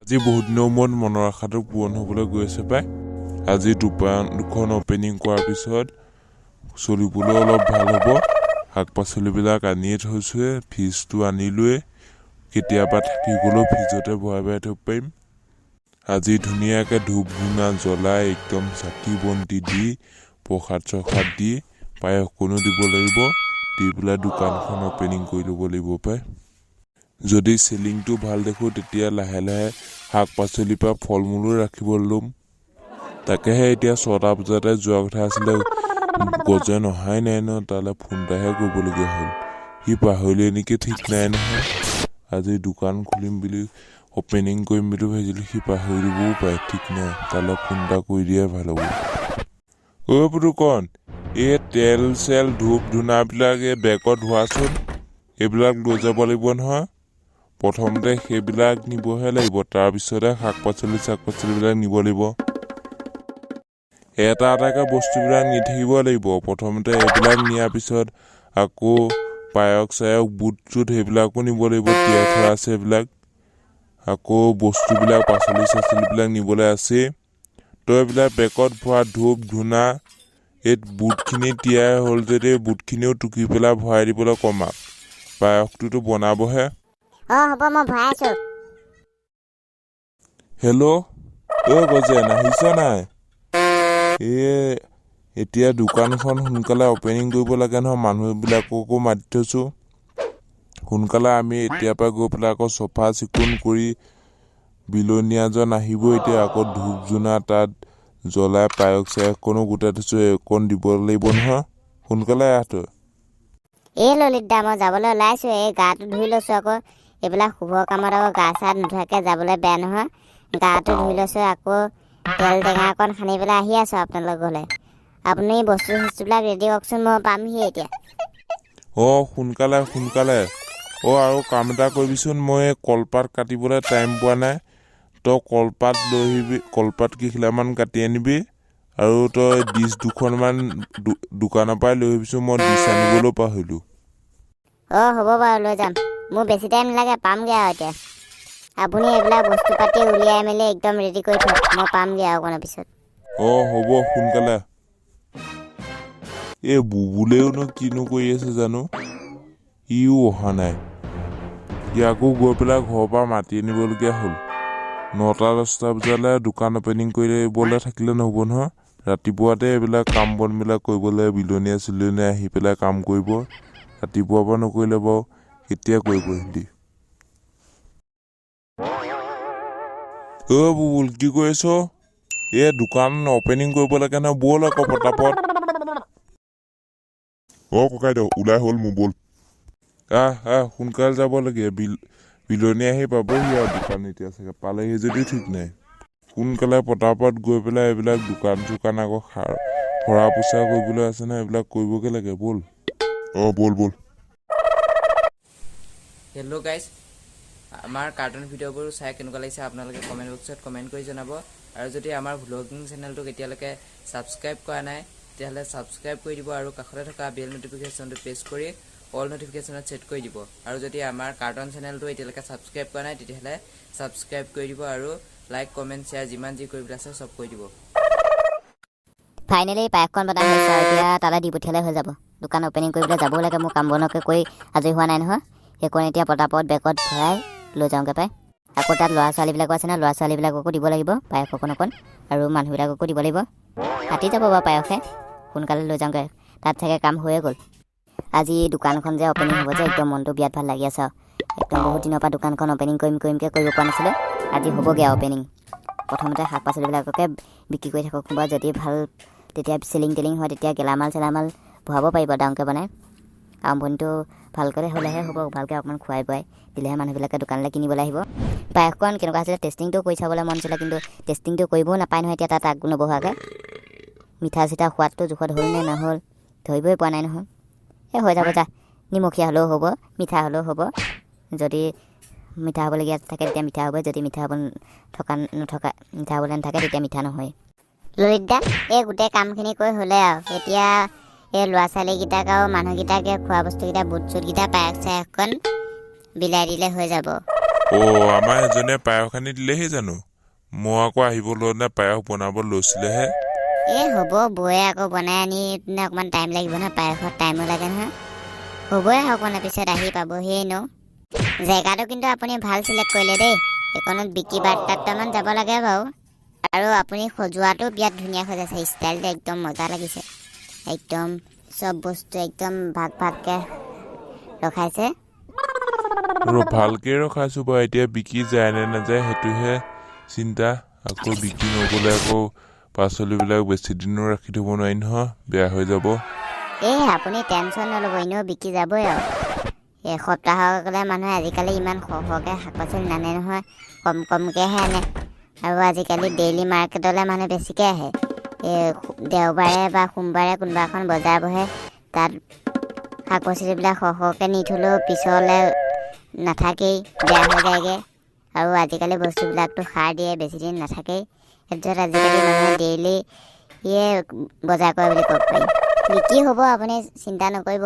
আজি বহুত দিনৰ মূৰত মনৰ আশাটো পূৰণ হ'বলৈ গৈ আছে পাই। আজি দুখন অপেনিং কৰাৰ পিছত চলিবলৈ অলপ ভাল হ'ব। শাক পাচলিবিলাক আনিয়ে থৈছোৱে, ফ্ৰিজটো আনিলোৱে, কেতিয়াবা থাকি গ'লেও ফ্ৰিজতে ভৰাই থব পাৰিম। আজি ধুনীয়াকৈ ধূপ ধূনা জ্বলাই একদম চাকি বন্তি দি প্ৰসাদ চসাদ দি পায়সকণো দিব লাগিব, দি পেলাই দোকানখন অপেনিং কৰি ল'ব লাগিব পাই। যদি চেলিংটো ভাল দেখোঁ তেতিয়া লাহে লাহে শাক পাচলিৰ পৰা ফল মূলো ৰাখিব ল'ম। তাকেহে এতিয়া 6টা বজাতে যোৱা কথা আছিলে, গজেন অহাই নাই ন, তালৈ ফোন এটাহে কৰিবলগীয়া হ'ল। সি পাহৰিলে নেকি ঠিক নাই নহয়। আজি দোকান খুলিম বুলি অপেনিং কৰিম বুলি ভাবিছিলোঁ, সি পাহৰি দিবও পাৰে ঠিক নাই। তালৈ ফোন এটা কৰি দিয়াই ভাল হ'ব। পুতুকণ, এই তেল চেল ধূপ ধূনাবিলাক এই বেগত ধোৱাচোন, এইবিলাক লৈ যাব লাগিব নহয়। প্ৰথমতে সেইবিলাক নিবহে লাগিব, তাৰপিছতে শাক পাচলিবিলাক নিব লাগিব। এটা এটাকৈ বস্তুবিলাক নি থাকিব লাগিব। প্ৰথমতে এইবিলাক নিয়াৰ পিছত আকৌ পায়স চায়স বুট চুট সেইবিলাকো নিব লাগিব, তিয়াই থোৱা আছে সেইবিলাক। আকৌ বস্তুবিলাক পাচলিবিলাক নিবলৈ আছে। তো এইবিলাক বেগত ভৰা ধূপ ধূনা, এই বুটখিনি তিয়াই হ'ল যদি বুটখিনিও টুকি পেলাই ভৰাই দিবলৈ কম। পায়সটোতো বনাবহে। হ'ব মই ভৰাই আছো। হেল্ল', গজেন আহিছ নাই? এতিয়া দোকানখন সোনকালে অপেনিং কৰিব লাগে নহয়, মানুহবিলাককো মাতি থৈছোঁ। সোনকালে আমি এতিয়াৰ পৰা গৈ পেলাই আকৌ চফা চিকুণ কৰি বিলনীয়াজন আহিব। এতিয়া আকৌ ধূপ ধূনা তাত জ্বলাই পায়স চায়সকণো গোটাই থৈছোঁ, এইকণ দিব লাগিব নহয়। সোনকালে আহ তই। ললিত দা, মই যাবলৈ ওলাইছোঁ। এই গাটো ধুই লৈছোঁ আকৌ। এইবিলাক শুভ কামত আকৌ গা চা নোধোৱাকৈ যাবলৈ বেয়া নহয়। গাটো ধুই লৈছোঁ, আকৌ তেল টেঙা অকণ সানি পেলাই আহি আছোঁ আপোনালোকৰ ঘৰলৈ। আপুনি বস্তু চস্তুবিলাক ৰেডি কৰকচোন, মই পামহি এতিয়া। সোনকালে। আৰু কাম এটা কৰিবিচোন, মই কলপাত কাটিবলৈ টাইম পোৱা নাই। তই কলপাত লৈ আহিবি, কলপাত কেইখিলামান কাটি আনিবি। আৰু তই ডিছ দুখনমান দোকানৰ পৰাই লৈ আহিবিচোন, মই ডিছ আনিবলৈ পাহৰিলোঁ। হ'ব বাৰু, লৈ যাম। মোৰ বেছি টাইম নালাগে, পামগৈ আৰু এতিয়া। আপুনি এইবিলাক বস্তু পাতি উলিয়াই মেলি একদম ৰেডি কৰি থওক, মই পামগৈ আৰু অকণৰ পিছত। হ'ব সোনকালে। এই বুবুলেওনো কিনো কৰি আছে জানো, ইও অহা নাই। ইয়াকো গৈ পেলাই ঘৰৰ পৰা মাতি আনিবলগীয়া হ'ল। 9টা-10টা বজালৈ দোকান অপেনিং কৰিবলৈ থাকিলে নহ'ব নহয়। ৰাতিপুৱাতে এইবিলাক কাম বনবিলাক কৰিবলৈ বিলনীয়া চিলনীয়া আহি পেলাই কাম কৰিব। ৰাতিপুৱাৰ পৰা নকৰিলে বাৰু কেতিয়া কৰিব সিহঁতি? বুবুল, কি কৰি আছ? দোকান অপেনিং কৰিব লাগে নহয়, ব'ল আকৌ পটাপট। ককাইদেউ ওলাই হ'ল মোৰ, ব'ল। সোনকালে যাব লাগে। বিলনীয়া আহি পাবহি আৰু দোকান এতিয়া চাগে পালেহি যদিও ঠিক নাই। সোনকালে পটাপট গৈ পেলাই এইবিলাক দোকান চোকান আকৌ সৰা পোছা কৰিবলৈ আছে নহয়, এইবিলাক কৰিবগৈ লাগে, ব'ল। ব'ল। হেল্ল' গাইজ, আমাৰ কাৰ্টুন ভিডিঅ'বোৰ চাই কেনেকুৱা লাগিছে আপোনালোকে কমেণ্ট বক্সত কমেণ্ট কৰি জনাব। আৰু যদি আমাৰ ভ্লগিং চেনেলটোক এতিয়ালৈকে ছাবস্ক্ৰাইব কৰা নাই তেতিয়াহ'লে ছাবস্ক্ৰাইব কৰি দিব, আৰু কাষতে থকা বেল নটিফিকেশ্যনটো প্ৰেছ কৰি অল নটিফিকেশ্যনত ছেট কৰি দিব। আৰু যদি আমাৰ কাৰ্টুন চেনেলটো এতিয়ালৈকে ছাবস্ক্ৰাইব কৰা নাই তেতিয়াহ'লে ছাবস্ক্ৰাইব কৰি দিব, আৰু লাইক কমেণ্ট শ্বেয়াৰ যিমান যি কৰিবলৈ আছে চব কৰি দিব। ফাইনেলি পায়সকণ বনাই হৈছে, এতিয়া তালৈ দি পঠিয়ালে হৈ যাব। দোকান অপেনিং কৰিবলৈ যাবও লাগে, মোৰ কাম বনকে কৰি আজৰি হোৱা নাই নহয়। সেইকণ এতিয়া পটাপট বেগত ভৰাই লৈ যাওঁগৈ পাই। আকৌ তাত ল'ৰা ছোৱালীবিলাকো আছে নহয়, ল'ৰা ছোৱালীবিলাককো দিব লাগিব পায়স অকণ, আৰু মানুহবিলাককো দিব লাগিব। ৰাতি যাব বাৰু পায়সে, সোনকালে লৈ যাওঁগৈ। তাত চাগে কাম হৈয়ে গ'ল। আজি দোকানখন যে অপেনিং হ'ব যে একদম মনটো বিৰাট ভাল লাগি আছে আৰু। একদম বহুত দিনৰ পৰা দোকানখন অপেনিং কৰিমকৈ কৰিব পৰা নাছিলোঁ, আজি হ'বগৈ আৰু অপেনিং। প্ৰথমতে শাক পাচলিবিলাককে বিক্ৰী কৰি থাকক, বা যদি ভাল তেতিয়া চেলিং হয়, তেতিয়া গেলামাল চেলামাল ভৰাব পাৰিব ডাঙৰকৈ বনাই। আৰম্ভণিটো ভালকৈ হ'লেহে হ'ব, ভালকৈ অকণমান খুৱাই বোৱাই দিলেহে মানুহবিলাকে দোকানলৈ কিনিবলৈ আহিব। পায়সকণ কেনেকুৱা হৈছিলে টেষ্টিংটো কৰি চাবলৈ মন আছিলে, কিন্তু টেষ্টিংটো কৰিবও নাপায় নহয় এতিয়া তাত আগ নবঢ়োৱাকৈ। মিঠা চিঠা সোৱাদটো জোখত হ'ল নে নহ'ল ধৰিবই পৰা নাই নহয়। হৈ যাব যা, নিমখীয়া হ'লেও হ'ব, মিঠা হ'লেও হ'ব। যদি মিঠা হ'বলগীয়া থাকে তেতিয়া মিঠা হ'ব, যদি মিঠা হ'বলৈ নাথাকে তেতিয়া মিঠা নহয়। ললিত দা, এই গোটেই কামখিনি কৰি হ'লে আৰু এতিয়া এই ল'ৰা ছোৱালীকেইটাক আৰু মানুহকেইটাকে খোৱা বস্তুকেইটা বুট চুটকেইটা পায়স চায়সকণ বিলাই দিলে হৈ যাব। আমাৰ এজনে পায়স আনি দিলেহি জানো মই আকৌ আহিব লওঁতে পায়স বনাব লৈছিলেহে হ'ব বৌয়ে আকৌ বনাই আনি অকণমান টাইম লাগিব নহয় পায়সত টাইমো লাগে নহয় হ'বই অকণমান পিছত আহি পাবহিয়ে ন জেগাটো কিন্তু আপুনি ভাল চিলেক্ট কৰিলে দেই এইকণত বিকি বাৰ্তামান যাব লাগে বাৰু আৰু আপুনি সজোৱাটো বিৰাট ধুনীয়া সজাইছে ষ্টাইলটো একদম মজা লাগিছে একদম চব বস্তু একদম ভাগকৈ ৰখাইছে ভালকে ৰখাইছো বাৰু এতিয়া বিকি যায় নে নাযায় সেইটোহে চিন্তা আকৌ বিকি নগ'লে আকৌ পাচলিবিলাক বেছি দিনো ৰাখি থ'ব নোৱাৰি নহয় বেয়া হৈ যাব আপুনি টেনশ্যন নল'ব এনেও বিকি যাবই আৰু এসপ্তাহৰ গ'লে মানুহে আজিকালি ইমান সৰহকৈ শাক পাচলি নানে নহয় কমকৈহে আনে আৰু আজিকালি ডেইলি মাৰ্কেটলৈ মানুহ বেছিকৈ আহে দেওবাৰে বা সোমবাৰে কোনোবা এখন বজাৰ বহে তাত শাক পাচলিবিলাক সৰহকৈ নি থ'লেও পিছলৈ নাথাকেই বেয়া হৈ যায়গৈ আৰু আজিকালি বস্তুবিলাকতো সাৰ দিয়ে বেছিদিন নাথাকেই সেইটোত আজিকালি মানুহে ডেইলি বজাৰ কৰে বুলি ক'ব পাৰি বিক্ৰী হ'ব আপুনি চিন্তা নকৰিব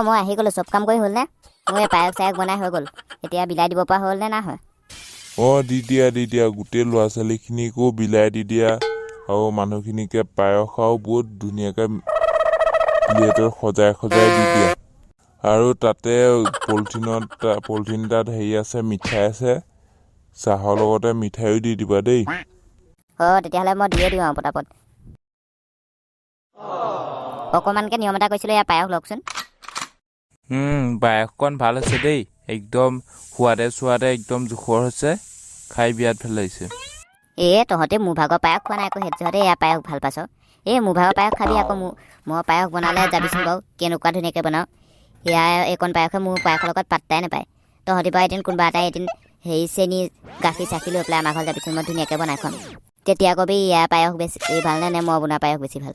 মই আহি গ'লোঁ চব কাম কৰি হ'লনে মোৰ এই পায়স চায়স বনাই হৈ গ'ল এতিয়া বিলাই দিব পৰা হ'ল নে নাই হয় দি দিয়া গোটেই ল'ৰা ছোৱালীখিনিকো বিলাই দি দিয়া আৰু মানুহখিনিকে পায়স আৰু বহুত ধুনীয়াকৈ প্লেটত সজাই দি দিয়া আৰু তাতে পলিথিন তাত হেৰি আছে মিঠাই আছে চাহৰ লগতে মিঠাইও দি দিবা দেই তেতিয়াহ'লে মই দিয়ে দিওঁ আৰু পটাপট অকণমানকৈ নিয়ম এটা কৈছিলোঁ ইয়াৰ পায়স লওকচোন পায়সকণ ভাল হৈছে দেই একদম সোৱাদে একদম জোখৰ হৈছে খাই বিৰাট ভাল লাগিছে তহঁতে মোৰ ভাগৰ পায়স খোৱা নাই আকৌ সিহঁতে এয়া পায়স ভাল পাইছ মোৰ ভাগৰ পায়স খাবি আকৌ মই পায়স বনালে যাবিচোন বাৰু কেনেকুৱা ধুনীয়াকৈ বনাওঁ এইকণ পায়সে মোৰ পায়সৰ লগত পাত্তাই নাপায় তহঁতি বাৰু এদিন কোনোবা এটাই এদিন চেনি গাখীৰ চাখি লৈ পেলাই আমাৰ ঘৰত যাবিচোন মই ধুনীয়াকৈ বনাই খুৱাম তেতিয়া কবি ইয়াৰ পায়স বেছি ভালনে নে মই বনোৱা পায়স বেছি ভাল